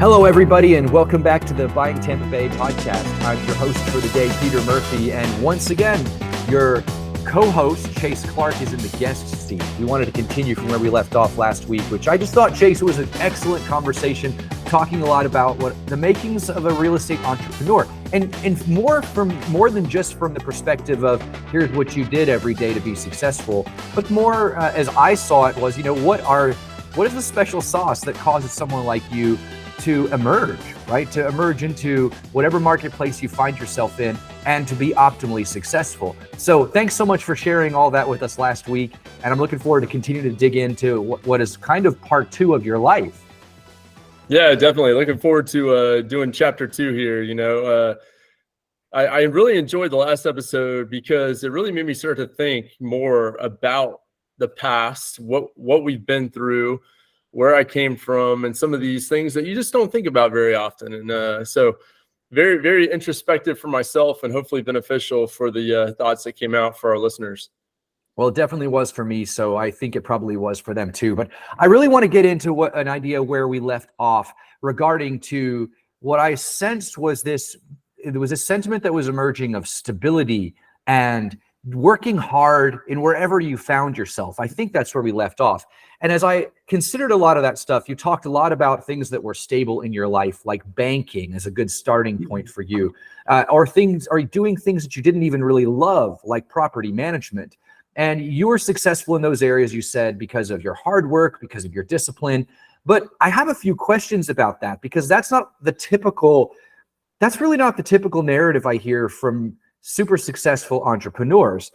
Hello, everybody, and welcome back to the Buying Tampa Bay podcast. I'm your host for the day, Peter Murphy, and once again, your co-host, Chase Clark, is in the guest seat. We wanted to continue from where we left off last week, which I just thought, Chase, was an excellent conversation, talking a lot about what the makings of a real estate entrepreneur, and more than just from the perspective of here's what you did every day to be successful, but more as I saw it was, what is the special sauce that causes someone like you to emerge, right? To emerge into whatever marketplace you find yourself in and to be optimally successful. So thanks so much for sharing all that with us last week. And I'm looking forward to continuing to dig into what is kind of part 2 of your life. Yeah, definitely. Looking forward to doing chapter 2 here. I really enjoyed the last episode because it really made me start to think more about the past, what we've been through, where I came from, and some of these things that you just don't think about very often. And so very, very introspective for myself and hopefully beneficial for the thoughts that came out for our listeners. Well, it definitely was for me, so I think it probably was for them too. But I really want to get into an idea where we left off regarding to what I sensed was it was a sentiment that was emerging of stability and working hard in wherever you found yourself. I think that's where we left off. And as I considered a lot of that stuff, you talked a lot about things that were stable in your life, like banking as a good starting point for you, or doing things that you didn't even really love, like property management. And you were successful in those areas, you said, because of your hard work, because of your discipline. But I have a few questions about that, because that's really not the typical narrative I hear from super successful entrepreneurs,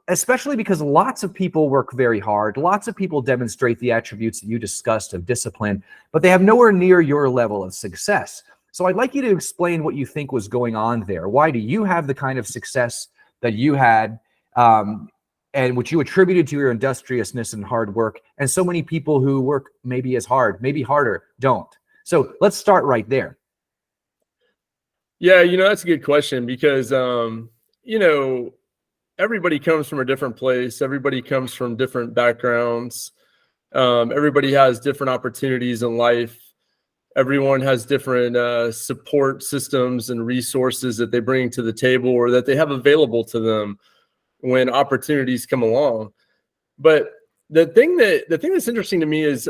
especially because lots of people work very hard. Lots of people demonstrate the attributes that you discussed of discipline, but they have nowhere near your level of success. So I'd like you to explain what you think was going on there. Why do you have the kind of success that you had, and which you attributed to your industriousness and hard work, and so many people who work maybe as hard, maybe harder, don't? So let's start right there. Yeah, that's a good question because, everybody comes from a different place. Everybody comes from different backgrounds. Everybody has different opportunities in life. Everyone has different support systems and resources that they bring to the table or that they have available to them when opportunities come along. But the thing that's interesting to me is,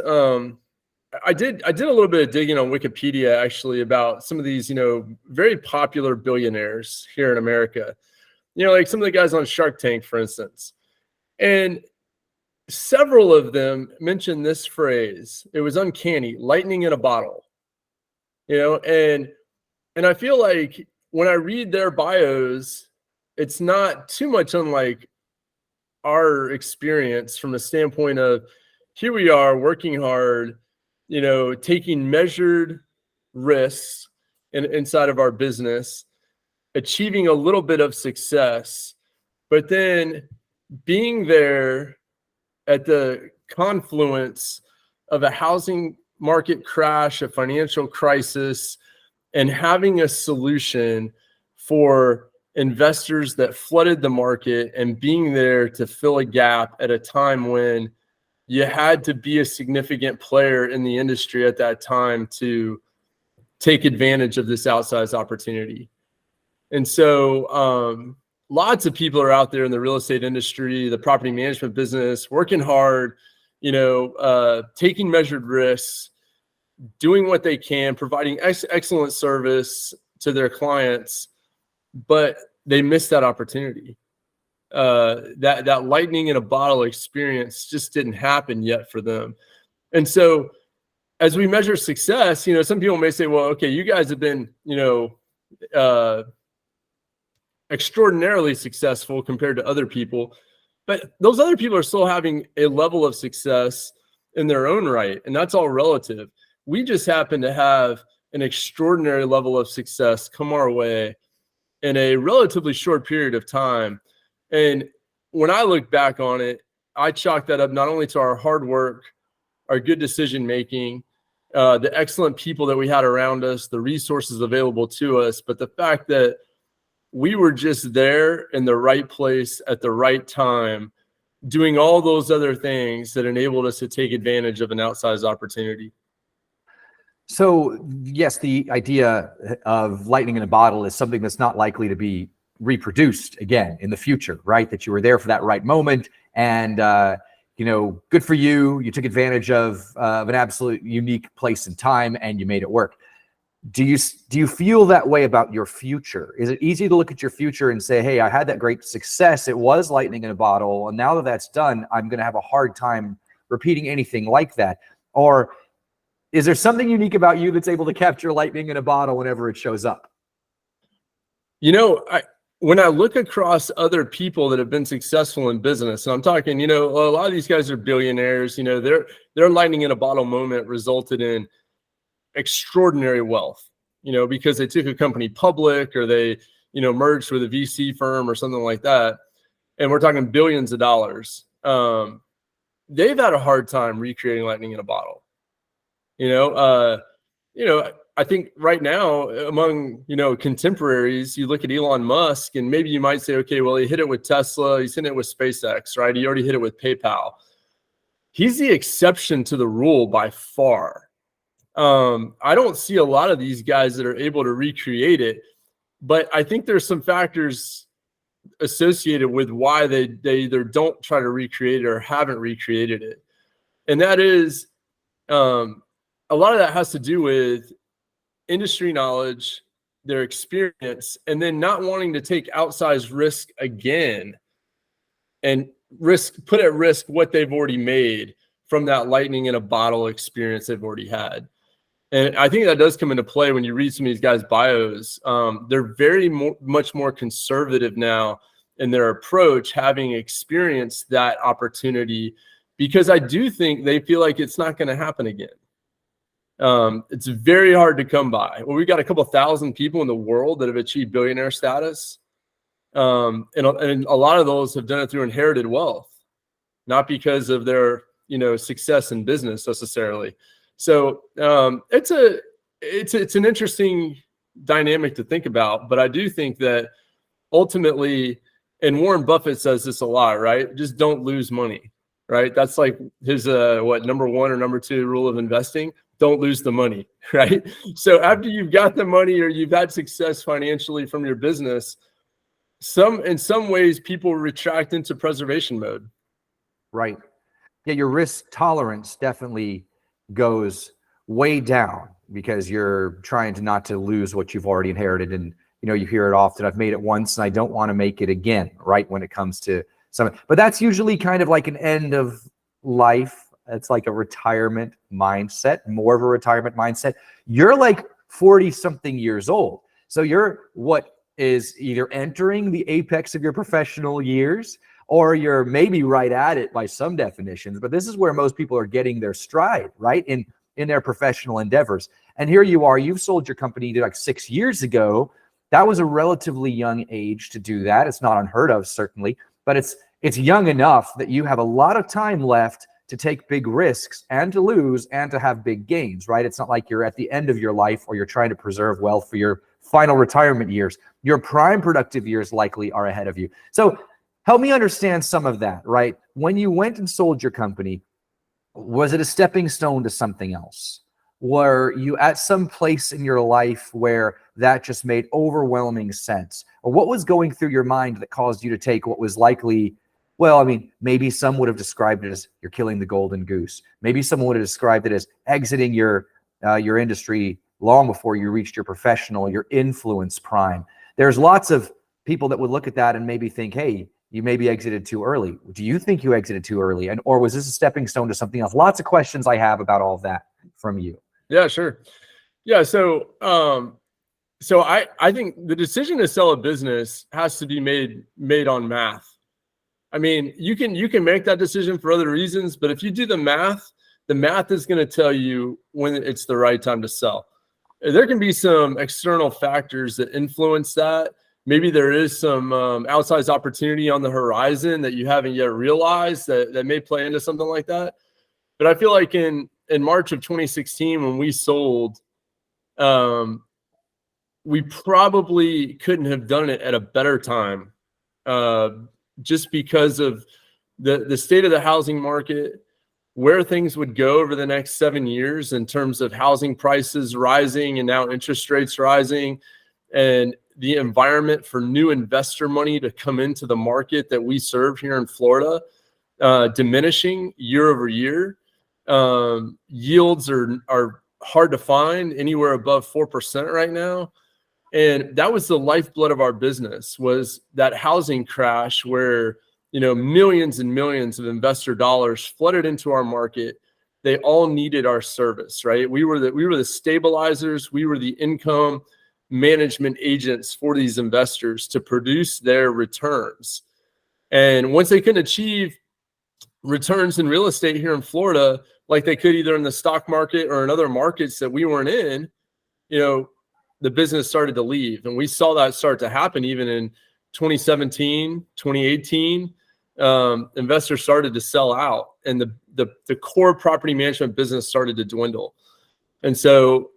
I did a little bit of digging on Wikipedia actually about some of these, very popular billionaires here in America, like some of the guys on Shark Tank, for instance. And several of them mentioned this phrase. It was uncanny, lightning in a bottle, and I feel like when I read their bios, it's not too much unlike our experience from the standpoint of here we are working hard, taking measured risks inside of our business, achieving a little bit of success, but then being there at the confluence of a housing market crash, a financial crisis, and having a solution for investors that flooded the market and being there to fill a gap at a time when you had to be a significant player in the industry at that time to take advantage of this outsized opportunity. And so lots of people are out there in the real estate industry, the property management business, working hard, taking measured risks, doing what they can, providing excellent service to their clients, but they missed that opportunity. That lightning in a bottle experience just didn't happen yet for them. And so as we measure success, some people may say, well, okay, you guys have been, extraordinarily successful compared to other people, but those other people are still having a level of success in their own right. And that's all relative. We just happen to have an extraordinary level of success come our way in a relatively short period of time. And when I look back on it, I chalk that up not only to our hard work, our good decision-making, the excellent people that we had around us, the resources available to us, but the fact that we were just there in the right place at the right time, doing all those other things that enabled us to take advantage of an outsized opportunity. So yes, the idea of lightning in a bottle is something that's not likely to be reproduced again in the future, right? That you were there for that right moment, and good for you. You took advantage of an absolute unique place and time, and you made it work. Do you feel that way about your future? Is it easy to look at your future and say, hey, I had that great success, it was lightning in a bottle, and now that that's done, I'm going to have a hard time repeating anything like that? Or is there something unique about you that's able to capture lightning in a bottle whenever it shows up? When I look across other people that have been successful in business, and I'm talking, a lot of these guys are billionaires, their lightning in a bottle moment resulted in extraordinary wealth, because they took a company public, or they, merged with a VC firm or something like that. And we're talking billions of dollars. They've had a hard time recreating lightning in a bottle. I think right now among, contemporaries, you look at Elon Musk and maybe you might say, okay, well, he hit it with Tesla. He's hit it with SpaceX, right? He already hit it with PayPal. He's the exception to the rule by far. I don't see a lot of these guys that are able to recreate it, but I think there's some factors associated with why they either don't try to recreate it or haven't recreated it. And that is, a lot of that has to do with industry knowledge, their experience, and then not wanting to take outsized risk again and put at risk what they've already made from that lightning in a bottle experience they've already had. And I think that does come into play when you read some of these guys' bios. They're very much more conservative now in their approach, having experienced that opportunity, because I do think they feel like it's not going to happen again. It's very hard to come by. Well, we got a couple thousand people in the world that have achieved billionaire status. And a lot of those have done it through inherited wealth, not because of their, success in business necessarily. So it's an interesting dynamic to think about, but I do think that ultimately, and Warren Buffett says this a lot, right? Just don't lose money, right? That's like his number one or number two rule of investing. Don't lose the money, right? So after you've got the money or you've had success financially from your business, in some ways people retract into preservation mode. Right. Yeah, your risk tolerance definitely goes way down because you're trying to not to lose what you've already inherited. And, you hear it often, I've made it once and I don't want to make it again, right? When it comes to something, but that's usually kind of like an end of life. It's like a retirement mindset, more of a retirement mindset. You're like 40 something years old. So you're what is either entering the apex of your professional years, or you're maybe right at it by some definitions, but this is where most people are getting their stride, right? In their professional endeavors. And here you are, you've sold your company like 6 years ago. That was a relatively young age to do that. It's not unheard of, certainly, but it's young enough that you have a lot of time left to take big risks and to lose and to have big gains, right? It's not like you're at the end of your life or you're trying to preserve wealth for your final retirement years. Your prime productive years likely are ahead of you. So help me understand some of that, right? When you went and sold your company, was it a stepping stone to something else? Were you at some place in your life where that just made overwhelming sense? Or what was going through your mind that caused you to take what was likely, well, I mean, maybe some would have described it as you're killing the golden goose. Maybe someone would have described it as exiting your industry long before you reached your professional, your influence prime. There's lots of people that would look at that and maybe think, hey, you maybe exited too early. Do you think you exited too early? Or was this a stepping stone to something else? Lots of questions I have about all of that from you. Yeah, sure. Yeah. So I think the decision to sell a business has to be made on math. I mean, you can make that decision for other reasons, but if you do the math is going to tell you when it's the right time to sell. There can be some external factors that influence that. Maybe there is some outsized opportunity on the horizon that you haven't yet realized that may play into something like that. But I feel like in March of 2016, when we sold, we probably couldn't have done it at a better time, just because of the state of the housing market. where things would go over the next 7 years in terms of housing prices rising and now interest rates rising, and the environment for new investor money to come into the market that we serve here in Florida, diminishing year over year. Yields are hard to find, anywhere above 4% right now. And that was the lifeblood of our business, was that housing crash where, millions and millions of investor dollars flooded into our market. They all needed our service, right? We were the stabilizers. We were the income management agents for these investors to produce their returns. And once they couldn't achieve returns in real estate here in Florida, like they could either in the stock market or in other markets that we weren't in, the business started to leave. And we saw that start to happen even in 2017, 2018. Investors started to sell out, and the core property management business started to dwindle. And so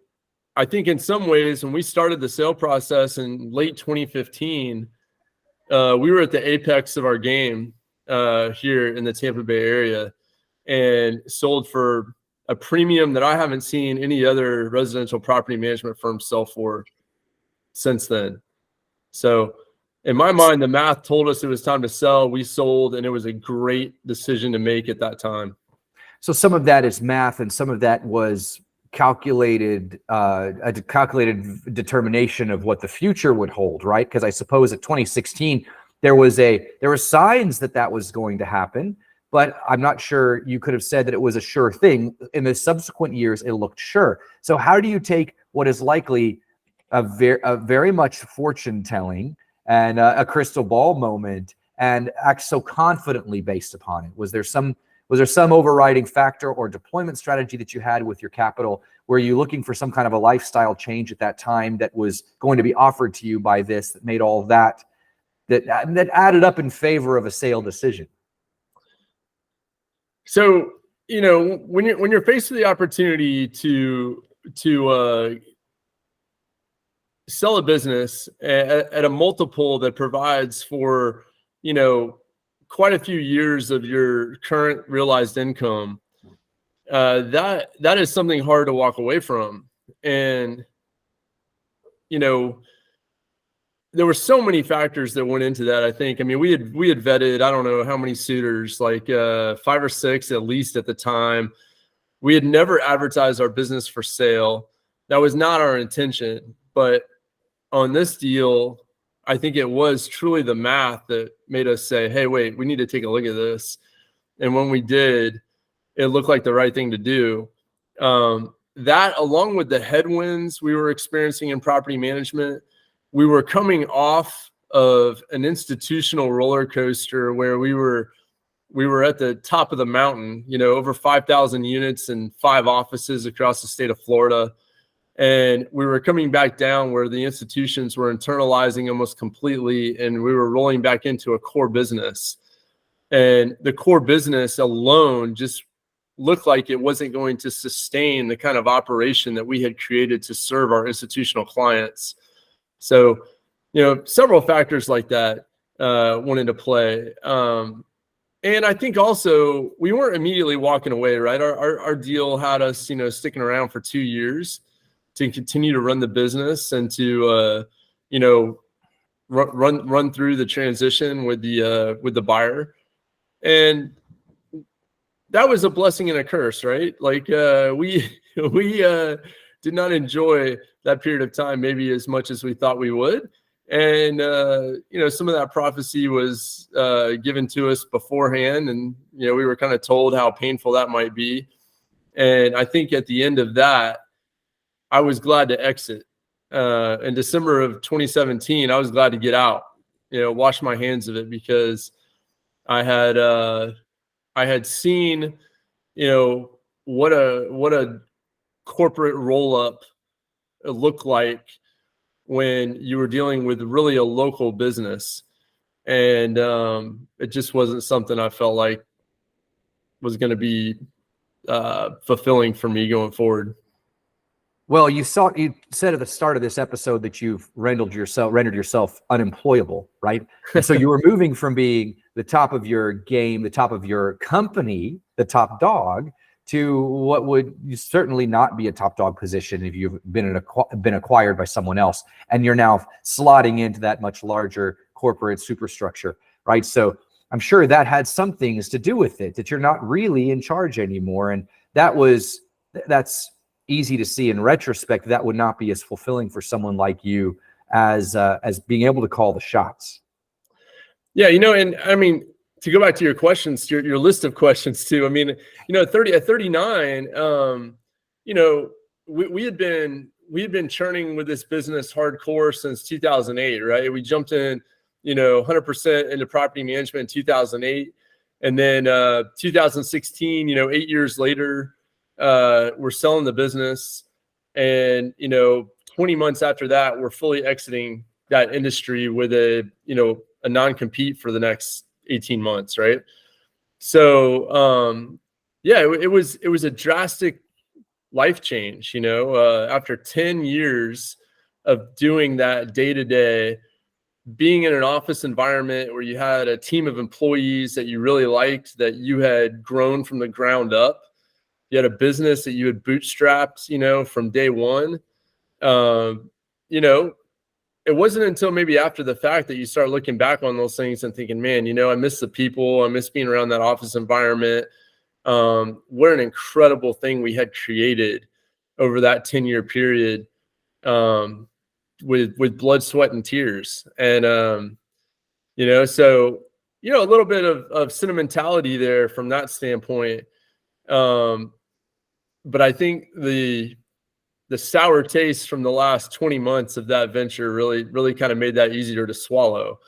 I think in some ways, when we started the sale process in late 2015, we were at the apex of our game here in the Tampa Bay area, and sold for a premium that I haven't seen any other residential property management firm sell for since then. So in my mind, the math told us it was time to sell. We sold, and it was a great decision to make at that time. So some of that is math, and some of that was calculated, a calculated determination of what the future would hold, right? Because I suppose at 2016, there were signs that was going to happen, but I'm not sure you could have said that it was a sure thing. In the subsequent years, it looked sure. So how do you take what is likely a very much fortune telling and a crystal ball moment and act so confidently based upon it? Was there some overriding factor or deployment strategy that you had with your capital? Were you looking for some kind of a lifestyle change at that time that was going to be offered to you by this, that made all that added up in favor of a sale decision? So, when you're faced with the opportunity to sell a business at a multiple that provides for, quite a few years of your current realized income, that is something hard to walk away from. And, there were so many factors that went into that. I think, we had vetted, I don't know how many suitors, like 5 or 6 at least at the time. We had never advertised our business for sale. That was not our intention. But on this deal, I think it was truly the math that made us say, hey, wait, we need to take a look at this. And when we did, it looked like the right thing to do. That, along with the headwinds we were experiencing in property management, we were coming off of an institutional roller coaster where we were at the top of the mountain, over 5,000 units and 5 offices across the state of Florida. And we were coming back down where the institutions were internalizing almost completely, and we were rolling back into a core business. And the core business alone just looked like it wasn't going to sustain the kind of operation that we had created to serve our institutional clients. So, several factors like that went into play. And I think also we weren't immediately walking away, right? Our deal had us, sticking around for 2 years to continue to run the business and to, run through the transition with the buyer. And that was a blessing and a curse, right? Like we did not enjoy that period of time maybe as much as we thought we would. And, some of that prophecy was given to us beforehand. And, we were kind of told how painful that might be. And I think at the end of that, I was glad to exit. In December of 2017, I was glad to get out, wash my hands of it, because I had seen, what a corporate roll-up looked like when you were dealing with really a local business. And it just wasn't something I felt like was going to be fulfilling for me going forward. Well, you said at the start of this episode that you've rendered yourself unemployable, right? And so you were moving from being the top of your game, the top of your company, the top dog to what would certainly not be a top dog position if you've been acquired by someone else, and you're now slotting into that much larger corporate superstructure, right? So I'm sure that had some things to do with it, that you're not really in charge anymore, and that's easy to see in retrospect. That would not be as fulfilling for someone like you as being able to call the shots. Yeah, and I mean, to go back to your questions, your list of questions too. I mean, at 39, we had been churning with this business hardcore since 2008, right? We jumped in, 100% into property management in 2008, and then 2016, 8 years later, we're selling the business, and 20 months after that, we're fully exiting that industry with a non-compete for the next 18 months, right? So it was a drastic life change, after 10 years of doing that day to day, being in an office environment where you had a team of employees that you really liked, that you had grown from the ground up. You had a business that you had bootstrapped, from day one. It wasn't until maybe after the fact that you start looking back on those things and thinking, man, I miss the people. I miss being around that office environment. What an incredible thing we had created over that 10-year period, with blood, sweat, and tears. And, so, a little bit of sentimentality there from that standpoint. But I think the sour taste from the last 20 months of that venture really kind of made that easier to swallow.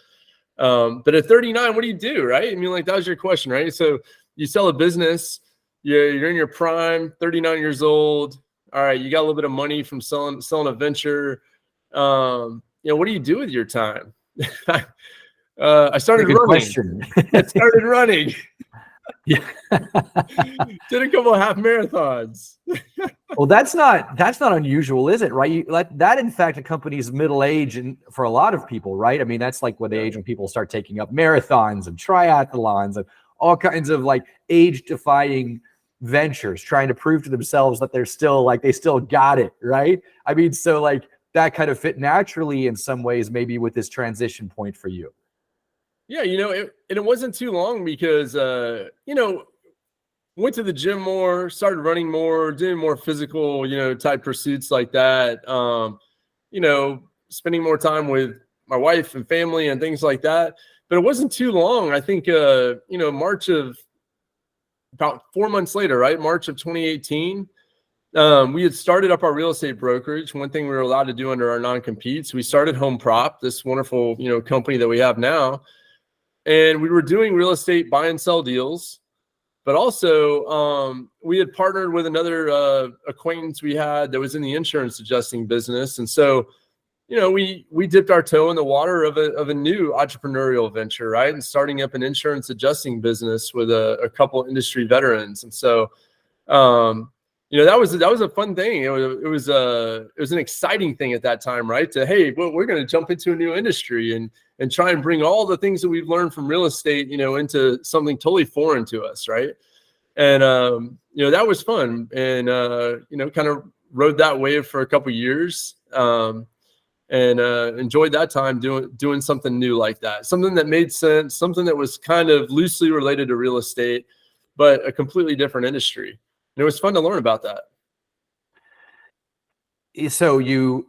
But at 39, what do you do, right? I mean, like, that was your question, right? So you sell a business, you're in your prime, 39 years old. All right, you got a little bit of money from selling a venture. What do you do with your time? I started running. I started running. Yeah. Did a couple of half marathons. Well, that's not unusual, is it? Right? That in fact accompanies middle age, and for a lot of people, right? I mean, that's like what the age when people start taking up marathons and triathlons and all kinds of like age-defying ventures, trying to prove to themselves that they still got it, right? I mean, so like that kind of fit naturally in some ways, maybe with this transition point for you. Yeah, it wasn't too long because, went to the gym more, started running more, doing more physical, type pursuits like that. Spending more time with my wife and family and things like that. But it wasn't too long. I think, March of about 4 months later, right? March of 2018, we had started up our real estate brokerage. One thing we were allowed to do under our non-competes, we started HomeProp, this wonderful, company that we have now. And we were doing real estate buy and sell deals, but also we had partnered with another acquaintance we had that was in the insurance adjusting business. And so, we dipped our toe in the water of a new entrepreneurial venture, right? And starting up an insurance adjusting business with a couple industry veterans. And so, that was a fun thing. It was an exciting thing at that time, right? Hey, we're going to jump into a new industry and try and bring all the things that we've learned from real estate, into something totally foreign to us, right? And that was fun, and kind of rode that wave for a couple years, and enjoyed that time doing something new like that, something that made sense, something that was kind of loosely related to real estate, but a completely different industry. And it was fun to learn about that. So you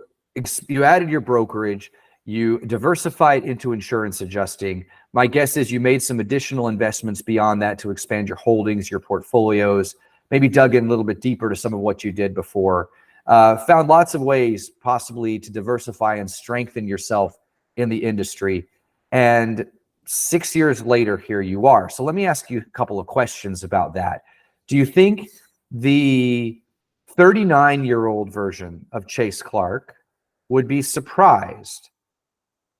added your brokerage, you diversified into insurance adjusting. My guess is you made some additional investments beyond that to expand your holdings, your portfolios, maybe dug in a little bit deeper to some of what you did before. Found lots of ways possibly to diversify and strengthen yourself in the industry. And 6 years later, here you are. So let me ask you a couple of questions about that. Do you think the 39-year-old version of Chase Clark would be surprised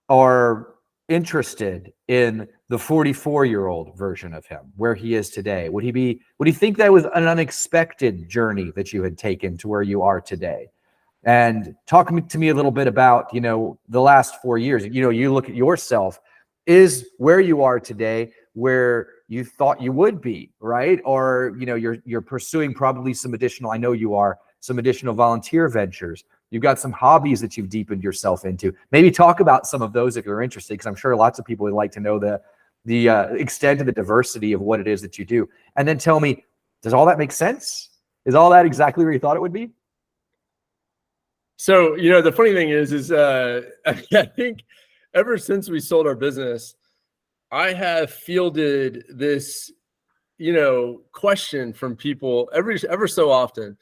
or interested in the 44-year-old version of him, where he is today? Would he think that was an unexpected journey that you had taken to where you are today? And talk to me a little bit about, the last 4 years. You look at yourself, is where you are today where you thought you would be, right? Or, you know, you're pursuing probably some additional, I know you are, some additional volunteer ventures. You've got some hobbies that you've deepened yourself into. Maybe talk about some of those if you're interested, because I'm sure lots of people would like to know the extent of the diversity of what it is that you do. And then tell me, does all that make sense? Is all that exactly where you thought it would be? So, you know, the funny thing is I think ever since we sold our business, I have fielded this, you know, question from people ever so often.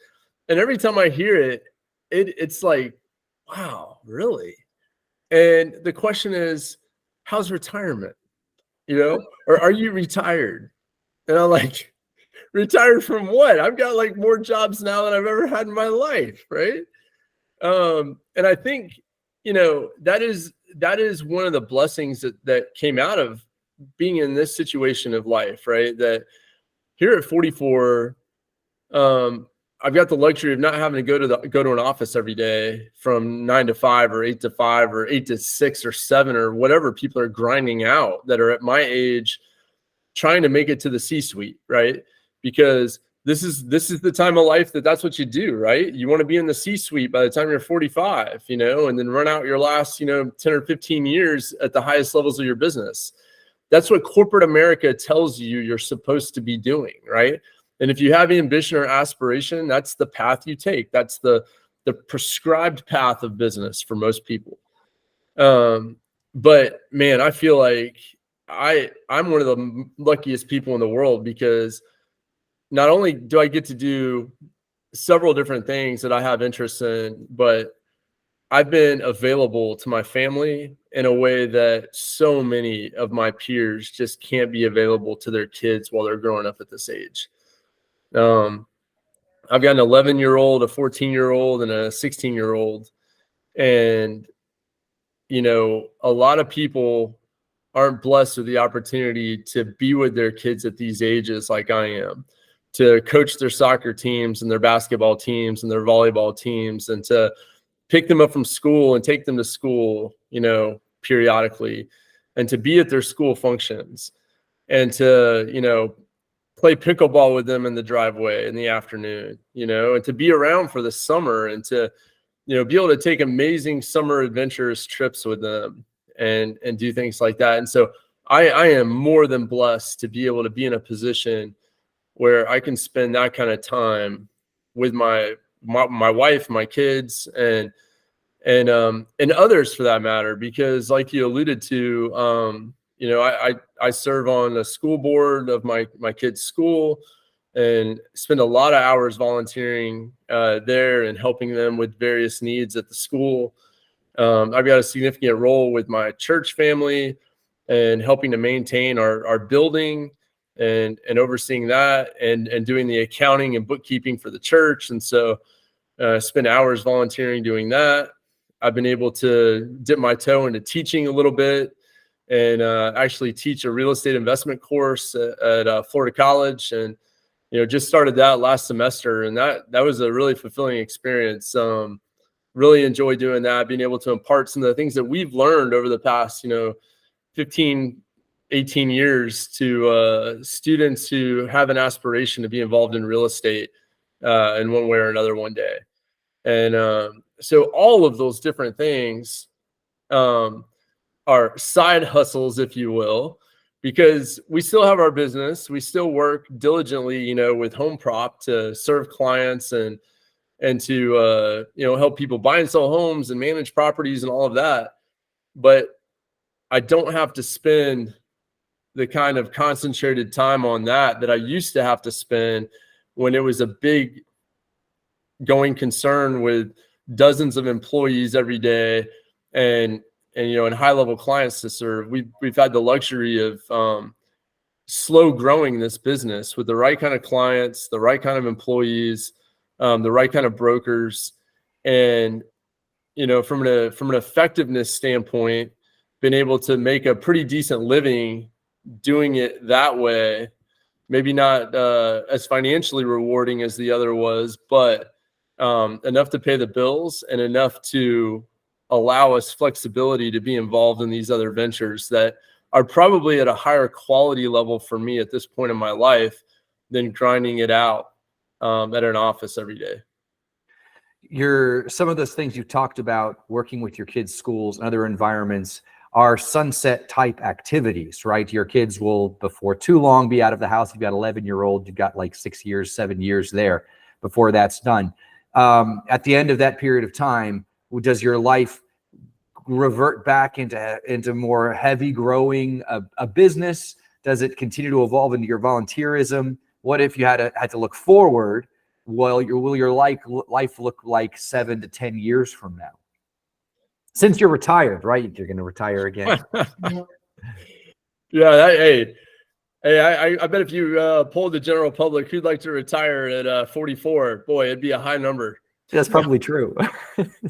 And every time I hear it, it's like, wow, really? And the question is, how's retirement? You know, or are you retired? And I'm like, retired from what? I've got like more jobs now than I've ever had in my life, right? And I think, you know, that is one of the blessings that came out of being in this situation of life, right? That here at 44, I've got the luxury of not having to go to an office every day from 9 to 5 or 8 to 5 or 8 to 6 or 7 or whatever people are grinding out that are at my age, trying to make it to the C-suite, right? Because this is the time of life that's what you do, right? You want to be in the C-suite by the time you're 45, you know, and then run out your last, you know, 10 or 15 years at the highest levels of your business. That's what corporate America tells you you're supposed to be doing, right? And if you have ambition or aspiration, that's the path you take. That's the prescribed path of business for most people. But man, I feel like I'm one of the luckiest people in the world, because not only do I get to do several different things that I have interest in, but I've been available to my family in a way that so many of my peers just can't be available to their kids while they're growing up at this age. I've got an 11-year-old, a 14-year-old, and a 16-year-old. And, you know, a lot of people aren't blessed with the opportunity to be with their kids at these ages like I am, to coach their soccer teams and their basketball teams and their volleyball teams, and to pick them up from school and take them to school, you know, periodically, and to be at their school functions, and to, you know, play pickleball with them in the driveway in the afternoon, you know, and to be around for the summer, and to, you know, be able to take amazing summer adventurous trips with them and do things like that. And so I am more than blessed to be able to be in a position where I can spend that kind of time with my wife, my kids, and others for that matter, because like you alluded to, you know, I serve on the school board of my kids' school, and spend a lot of hours volunteering there and helping them with various needs at the school. I've got a significant role with my church family and helping to maintain our building and overseeing that, and doing the accounting and bookkeeping for the church. And so spend hours volunteering doing that. I've been able to dip my toe into teaching a little bit, and actually teach a real estate investment course at Florida College. And, you know, just started that last semester, and that was a really fulfilling experience. Really enjoy doing that, being able to impart some of the things that we've learned over the past, you know, 15, 18 years to students who have an aspiration to be involved in real estate in one way or another one day. And so all of those different things are side hustles, if you will, because we still have our business. We still work diligently, you know, with HomeProp to serve clients and to, you know, help people buy and sell homes and manage properties and all of that. But I don't have to spend the kind of concentrated time on that I used to have to spend when it was a big going concern with dozens of employees every day and you know, and high level clients to serve. We've had the luxury of slow growing this business with the right kind of clients, the right kind of employees, the right kind of brokers, and, you know, from an effectiveness standpoint, been able to make a pretty decent living doing it that way. Maybe not as financially rewarding as the other was, but enough to pay the bills and enough to allow us flexibility to be involved in these other ventures that are probably at a higher quality level for me at this point in my life than grinding it out at an office every day. Some of those things you talked about, working with your kids' schools and other environments, are sunset type activities, right? Your kids will, before too long, be out of the house. You've got 11-year-old, you've got like 6 years, 7 years there before that's done. At the end of that period of time, does your life revert back into more heavy growing a business? Does it continue to evolve into your volunteerism? What if you had to look forward? Will your life look like 7 to 10 years from now? Since you're retired, right? You're going to retire again. Yeah. Hey, I bet if you polled the general public who'd like to retire at 44, boy, it'd be a high number. That's probably true.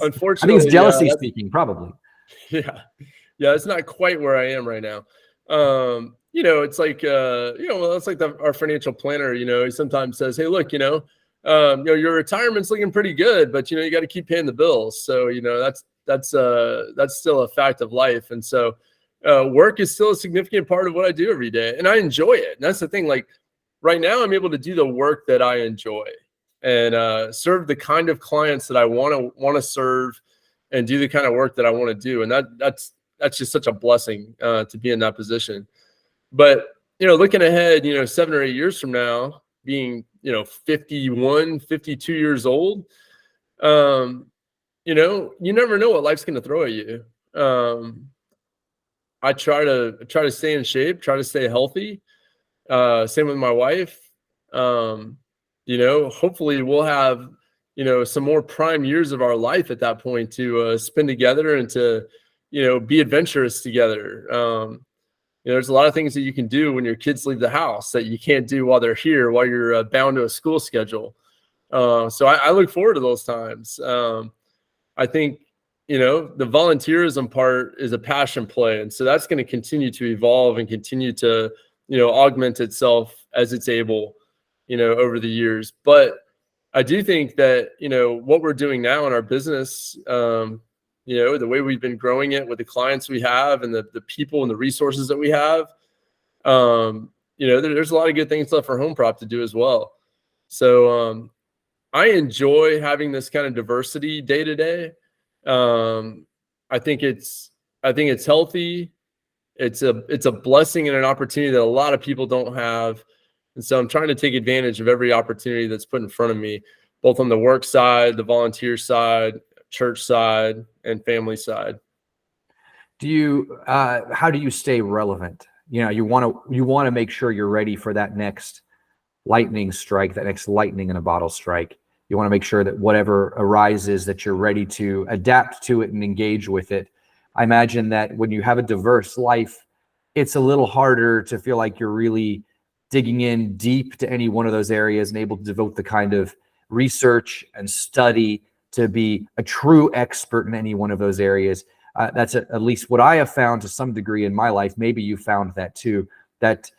Unfortunately, I think it's jealousy speaking, probably. Yeah. It's not quite where I am right now. It's like, it's like our financial planner, he sometimes says, hey, look, your retirement's looking pretty good, but you got to keep paying the bills. So, that's still a fact of life. And so, work is still a significant part of what I do every day, and I enjoy it. And that's the thing. Like right now, I'm able to do the work that I enjoy and serve the kind of clients that I want to serve, and do the kind of work that I want to do. And that's just such a blessing to be in that position. But looking ahead, 7 or 8 years from now, being 51, 52 years old, you never know what life's going to throw at you. I try to stay in shape, try to stay healthy. Same with my wife. Hopefully we'll have, some more prime years of our life at that point to spend together and to, be adventurous together. There's a lot of things that you can do when your kids leave the house that you can't do while they're here, while you're bound to a school schedule. So I look forward to those times. I think, the volunteerism part is a passion play. And so that's going to continue to evolve and continue to, augment itself as it's able, over the years. But I do think that, what we're doing now in our business, the way we've been growing it with the clients we have and the people and the resources that we have, there's a lot of good things left for HomeProp to do as well. So I enjoy having this kind of diversity day to day. I think it's healthy. It's a blessing and an opportunity that a lot of people don't have. And so I'm trying to take advantage of every opportunity that's put in front of me, both on the work side, the volunteer side, church side, and family side. How do you stay relevant? You want to make sure you're ready for that next lightning strike, that next lightning in a bottle strike. You want to make sure that whatever arises, that you're ready to adapt to it and engage with it. I imagine that when you have a diverse life, it's a little harder to feel like you're really digging in deep to any one of those areas and able to devote the kind of research and study to be a true expert in any one of those areas. That's at least what I have found to some degree in my life. Maybe you found that too, that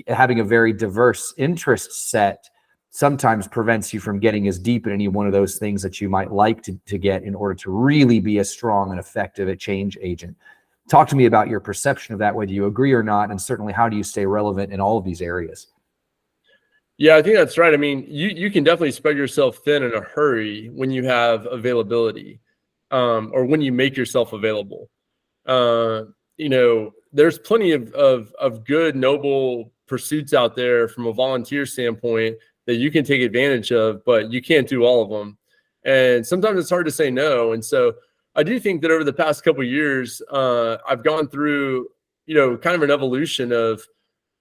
having a very diverse interest set sometimes prevents you from getting as deep in any one of those things that you might like to get in order to really be a strong and effective a change agent. Talk to me about your perception of that, whether you agree or not, and certainly how do you stay relevant in all of these areas? Yeah, I think that's right. I mean, you can definitely spread yourself thin in a hurry when you have availability, or when you make yourself available. There's plenty of good, noble pursuits out there from a volunteer standpoint that you can take advantage of, but you can't do all of them. And sometimes it's hard to say no. And so I do think that over the past couple of years, I've gone through, kind of an evolution of,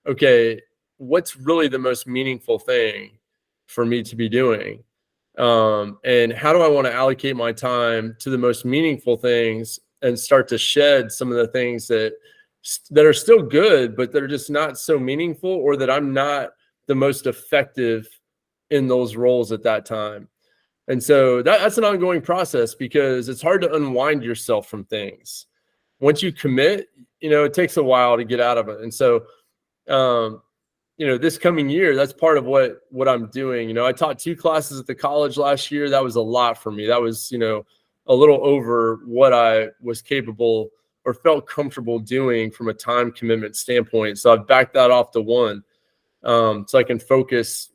okay, what's really the most meaningful thing for me to be doing? And how do I want to allocate my time to the most meaningful things and start to shed some of the things that are still good, but they're just not so meaningful, or that I'm not the most effective in those roles at that time. And so that's an ongoing process, because it's hard to unwind yourself from things. Once you commit, it takes a while to get out of it. And so, this coming year, that's part of what I'm doing. I taught 2 classes at the college last year. That was a lot for me. That was, a little over what I was capable or felt comfortable doing from a time commitment standpoint. So I've backed that off to one, so I can focus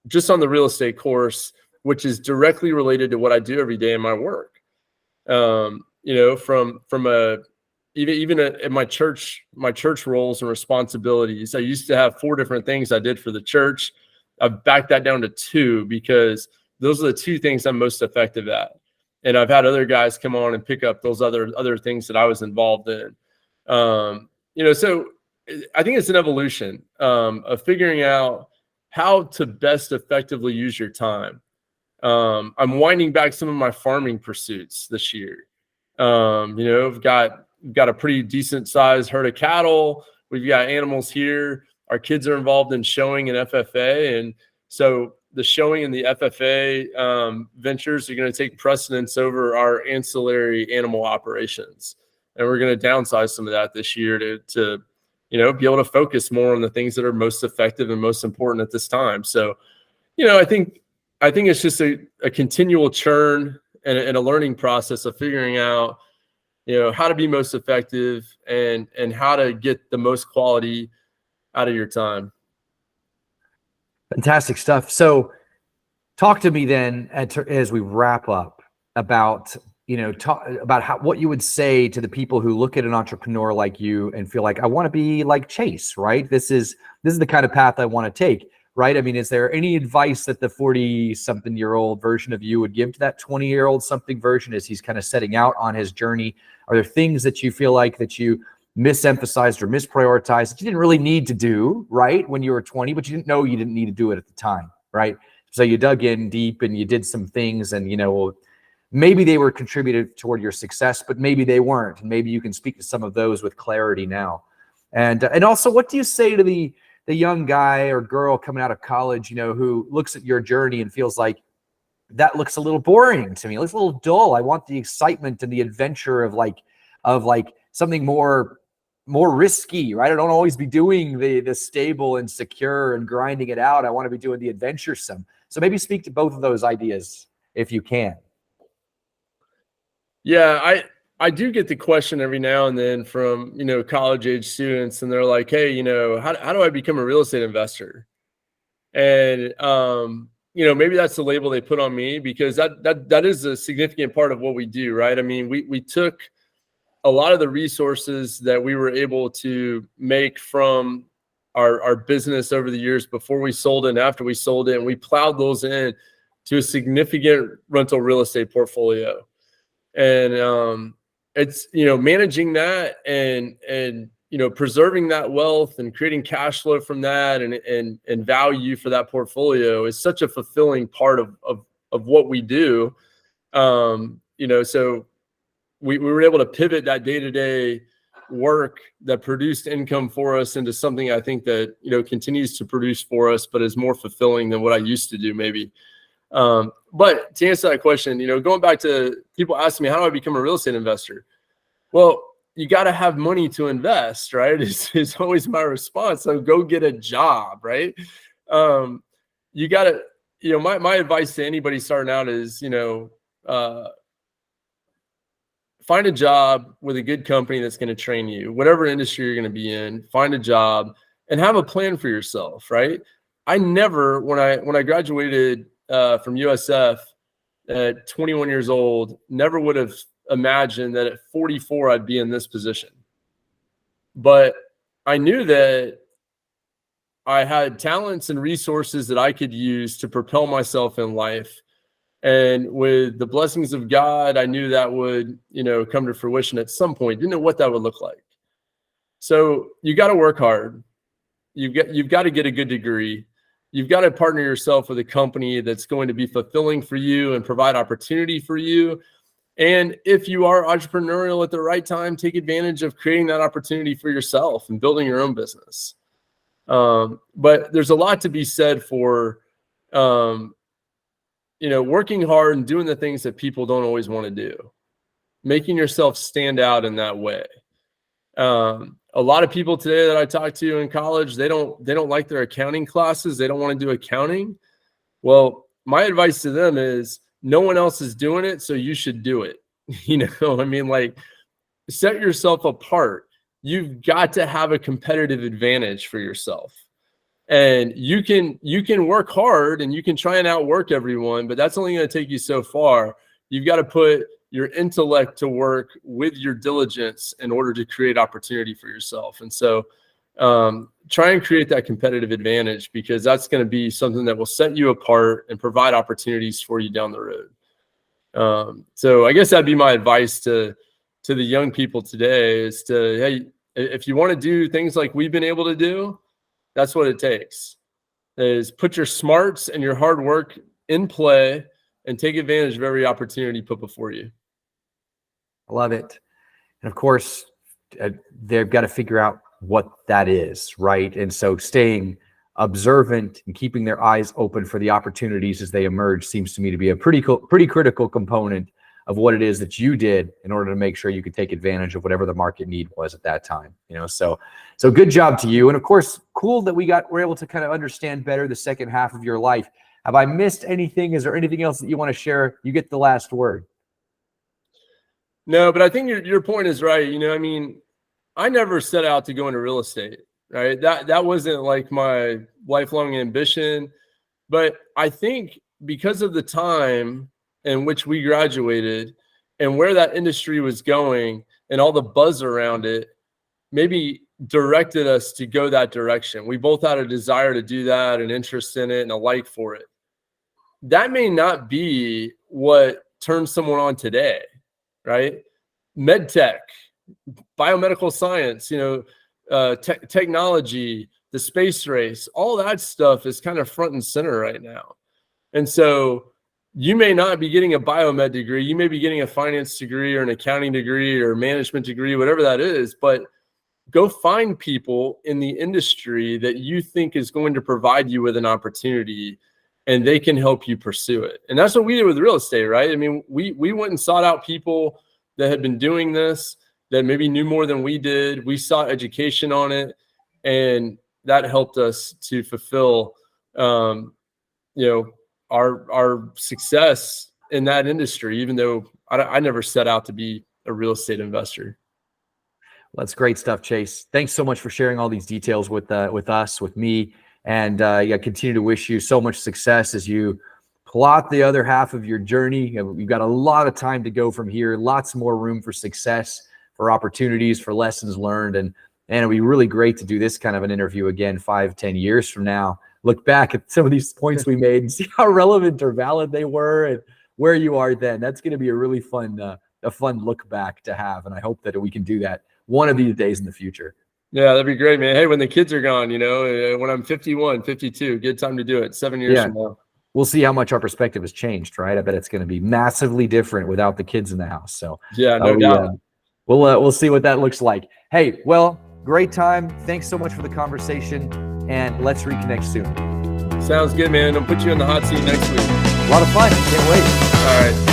just on the real estate course, which is directly related to what I do every day in my work. From a even in my church roles and responsibilities, I used to have 4 different things I did for the church. I've backed that down to 2 because those are the 2 things I'm most effective at. And I've had other guys come on and pick up those other things that I was involved in. So I think it's an evolution of figuring out how to best effectively use your time. I'm winding back some of my farming pursuits this year. We've got a pretty decent sized herd of cattle. We've got animals here. Our kids are involved in showing and FFA. And so the showing and the FFA ventures are going to take precedence over our ancillary animal operations. And we're going to downsize some of that this year to be able to focus more on the things that are most effective and most important at this time. So, I think it's just a continual churn and a learning process of figuring out, how to be most effective and how to get the most quality out of your time. Fantastic stuff. So talk to me then as we wrap up about, what you would say to the people who look at an entrepreneur like you and feel like, I want to be like Chase, right? This is the kind of path I want to take, right? I mean, is there any advice that the 40-something-year-old version of you would give to that 20-year-old something version as he's kind of setting out on his journey? Are there things that you feel like that you misemphasized or misprioritized that you didn't really need to do, right, when you were 20, but you didn't know you didn't need to do it at the time, right? So you dug in deep and you did some things, and maybe they were contributed toward your success, but maybe they weren't. And maybe you can speak to some of those with clarity now. And also, what do you say to the young guy or girl coming out of college, who looks at your journey and feels like, that looks a little boring to me. It looks a little dull. I want the excitement and the adventure of something more risky, right? I don't always be doing the stable and secure and grinding it out. I want to be doing the adventuresome. So maybe speak to both of those ideas if you can. Yeah, I do get the question every now and then from, college age students, and they're like, hey, how do I become a real estate investor? And, maybe that's the label they put on me, because that is a significant part of what we do, right? I mean, we took a lot of the resources that we were able to make from our business over the years before we sold it and after we sold it, and we plowed those in to a significant rental real estate portfolio. And it's managing that and preserving that wealth and creating cash flow from that and value for that portfolio is such a fulfilling part of what we do. So we were able to pivot that day-to-day work that produced income for us into something I think that continues to produce for us, but is more fulfilling than what I used to do maybe. But to answer that question, going back to people asking me, how do I become a real estate investor? Well, you got to have money to invest, right? Is always my response. So go get a job, right? You got to, my advice to anybody starting out is, find a job with a good company that's going to train you, whatever industry you're going to be in. Find a job and have a plan for yourself, right? I never, when I graduated from USF at 21 years old, never would have imagined that at 44 I'd be in this position. But I knew that I had talents and resources that I could use to propel myself in life. And with the blessings of God, I knew that would, come to fruition at some point. Didn't know what that would look like. So you got to work hard. You've got to get a good degree. You've got to partner yourself with a company that's going to be fulfilling for you and provide opportunity for you. And if you are entrepreneurial at the right time, take advantage of creating that opportunity for yourself and building your own business. But there's a lot to be said for, working hard and doing the things that people don't always want to do, making yourself stand out in that way. A lot of people today that I talk to in college, they don't like their accounting classes. They don't want to do accounting. Well, my advice to them is no one else is doing it, so you should do it. set yourself apart. You've got to have a competitive advantage for yourself. And you can work hard and you can try and outwork everyone, but that's only going to take you so far. You've got to put your intellect to work with your diligence in order to create opportunity for yourself. And so try and create that competitive advantage, because that's going to be something that will set you apart and provide opportunities for you down the road. So I guess that'd be my advice to the young people today is to, hey, if you want to do things like we've been able to do, that's what it takes, is put your smarts and your hard work in play and take advantage of every opportunity put before you. I love it. And of course, they've got to figure out what that is, right? And so staying observant and keeping their eyes open for the opportunities as they emerge seems to me to be a pretty critical component of what it is that you did in order to make sure you could take advantage of whatever the market need was at that time. So good job to you. And of course, cool that we're able to kind of understand better the second half of your life. Have I missed anything? Is there anything else that you want to share? You get the last word. No, but I think your point is right. I never set out to go into real estate, right? That wasn't like my lifelong ambition. But I think because of the time in which we graduated and where that industry was going and all the buzz around it, maybe directed us to go that direction. We both had a desire to do that, an interest in it, and a like for it. That may not be what turns someone on today, right? Med tech, biomedical science, technology, the space race, all that stuff is kind of front and center right now. And so you may not be getting a biomed degree. You may be getting a finance degree or an accounting degree or management degree, whatever that is, but go find people in the industry that you think is going to provide you with an opportunity, and they can help you pursue it. And that's what we did with real estate, right? We went and sought out people that had been doing this, that maybe knew more than we did. We sought education on it, and that helped us to fulfill, our success in that industry, even though I never set out to be a real estate investor. Well, that's great stuff, Chase. Thanks so much for sharing all these details with us, with me, and continue to wish you so much success as you plot the other half of your journey. You've got a lot of time to go from here, lots more room for success, for opportunities, for lessons learned, and it'd be really great to do this kind of an interview again 5-10 years from now. Look back at some of these points we made and see how relevant or valid they were and where you are then. That's going to be a really fun look back to have. And I hope that we can do that one of these days in the future. Yeah, that'd be great, man. Hey, when the kids are gone, when I'm 51, 52, good time to do it 7 years from now. We'll see how much our perspective has changed, right? I bet it's going to be massively different without the kids in the house. So yeah, no doubt. We'll see what that looks like. Hey, well, great time. Thanks so much for the conversation, and let's reconnect soon. Sounds good, man. I'll put you in the hot seat next week. A lot of fun. Can't wait. All right.